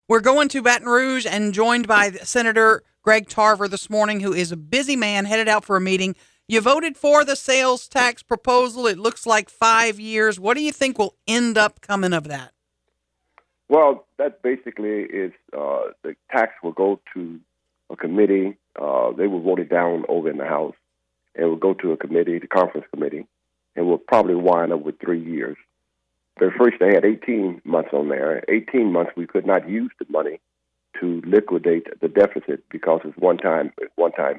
We're going to Baton Rouge and joined by Senator Greg Tarver this morning, who is a busy man headed out for a meeting. You voted for the sales tax proposal. It looks like 5 years. What do you think will end up coming of that? Well, that basically is the tax will go to a committee. They will vote it down over in the House. It will go to a committee, the conference committee, and will probably wind up with 3 years. But first, they had 18 months on there. 18 months, we could not use the money to liquidate the deficit because it's one-time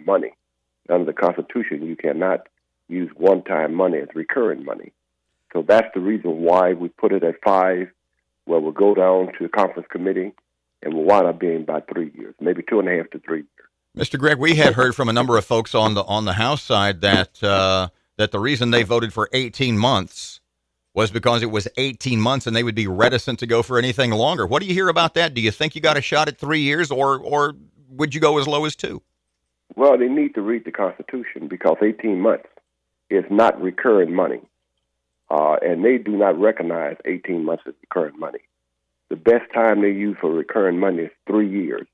money. Under the Constitution, you cannot use one-time money as recurring money. So that's the reason why we put it at 5, where we'll go down to the conference committee, and we'll wind up being about 3 years, maybe 2.5 to 3 years. Mr. Gregg, we had heard from a number of folks on the House side that that the reason they voted for 18 months was because it was 18 months and they would be reticent to go for anything longer. What do you hear about that? Do you think you got a shot at 3 years, or would you go as low as 2? Well, they need to read the Constitution because 18 months is not recurring money, and they do not recognize 18 months as recurring money. The best time they use for recurring money is 3 years.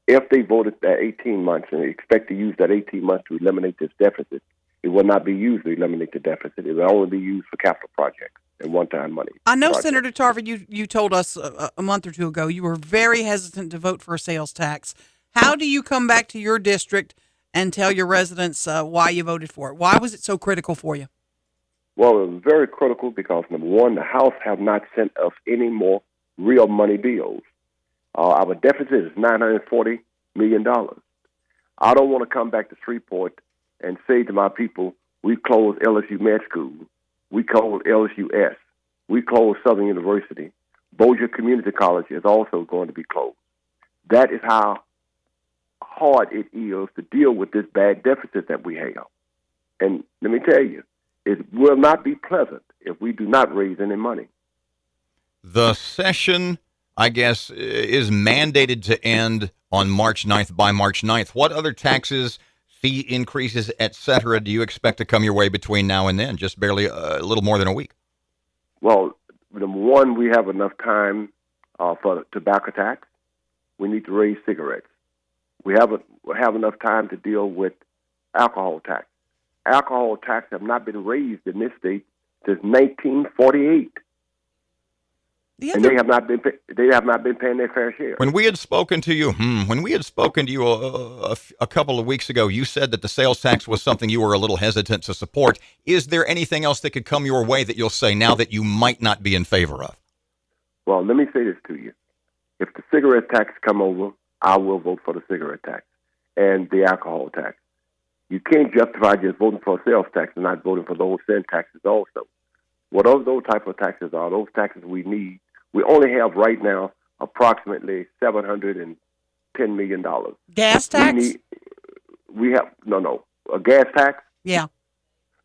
If they voted that 18 months and they expect to use that 18 months to eliminate this deficit, it will not be used to eliminate the deficit. It will only be used for capital projects and one-time money. I know, projects. Senator Tarver, you told us a month or two ago you were very hesitant to vote for a sales tax. How do you come back to your district and tell your residents why you voted for it? Why was it so critical for you? Well, it was very critical because, number one, the House have not sent us any more real money bills. Our deficit is $940 million. I don't want to come back to Shreveport and say to my people, we closed LSU Med School, we closed LSUS, we closed Southern University. Bossier Community College is also going to be closed. That is how hard it is to deal with this bad deficit that we have. And let me tell you, it will not be pleasant if we do not raise any money. The session, I guess, is mandated to end on March 9th, by March 9th. What other taxes, fee increases, et cetera, do you expect to come your way between now and then? Just barely a little more than a week. Well, number one, we have enough time for the tobacco tax. We need to raise cigarettes. We have enough time to deal with alcohol tax. Alcohol tax have not been raised in this state since 1948. And they have not been paying their fair share. When we had spoken to you, a couple of weeks ago, you said that the sales tax was something you were a little hesitant to support. Is there anything else that could come your way that you'll say now that you might not be in favor of? Well, let me say this to you. If the cigarette tax come over, I will vote for the cigarette tax and the alcohol tax. You can't justify just voting for a sales tax and not voting for those sin taxes also. Whatever those type of taxes are, those taxes we need. We only have right now approximately $710 million. Gas tax? We have a gas tax. Yeah.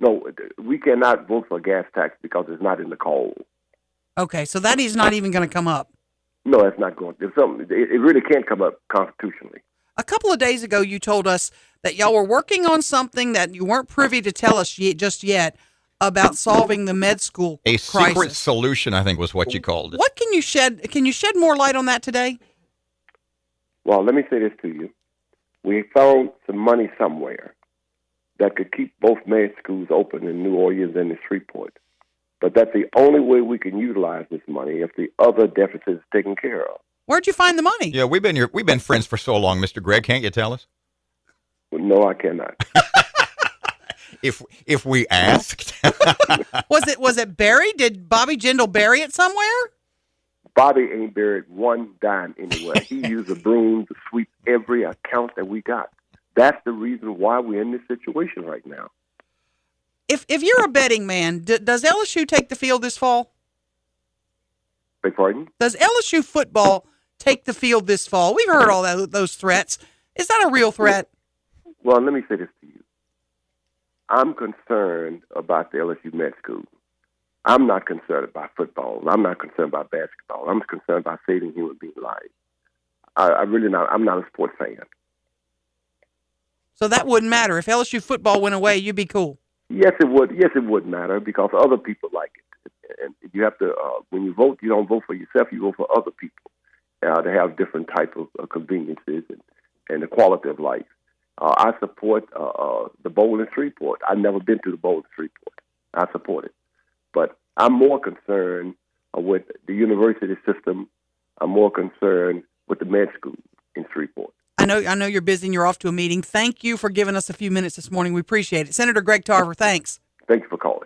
No, we cannot vote for a gas tax because it's not in the code. Okay, so that is not even going to come up. No, it's not going. It really can't come up constitutionally. A couple of days ago, you told us that y'all were working on something that you weren't privy to tell us just yet about solving the med school crisis. A secret solution, I think, was what you called it. What can you shed more light on that today? Well, let me say this to you. We found some money somewhere that could keep both med schools open in New Orleans and in Shreveport. But that's the only way we can utilize this money if the other deficit is taken care of. Where'd you find the money? Yeah, we've been friends for so long, Mr. Gregg. Can't you tell us? No, I cannot. If we asked. Was it buried? Did Bobby Jindal bury it somewhere? Bobby ain't buried one dime anywhere. He used a broom to sweep every account that we got. That's the reason why we're in this situation right now. If you're a betting man, does LSU take the field this fall? Beg pardon? Does LSU football take the field this fall? We've heard all those threats. Is that a real threat? Well, let me say this to you. I'm concerned about the LSU Med School. I'm not concerned about football. I'm not concerned about basketball. I'm concerned about saving human being lives. I'm not a sports fan. So that wouldn't matter. If LSU football went away, you'd be cool. Yes, it would. Yes, it would matter because other people like it. And you have to, when you vote, you don't vote for yourself. You vote for other people. to have different type of conveniences and the quality of life. I support the Bowling Shreveport. I've never been to the Bowling Shreveport. I support it. But I'm more concerned with the university system. I'm more concerned with the med school in Shreveport. I know you're busy and you're off to a meeting. Thank you for giving us a few minutes this morning. We appreciate it. Senator Greg Tarver, thanks. Thank you for calling.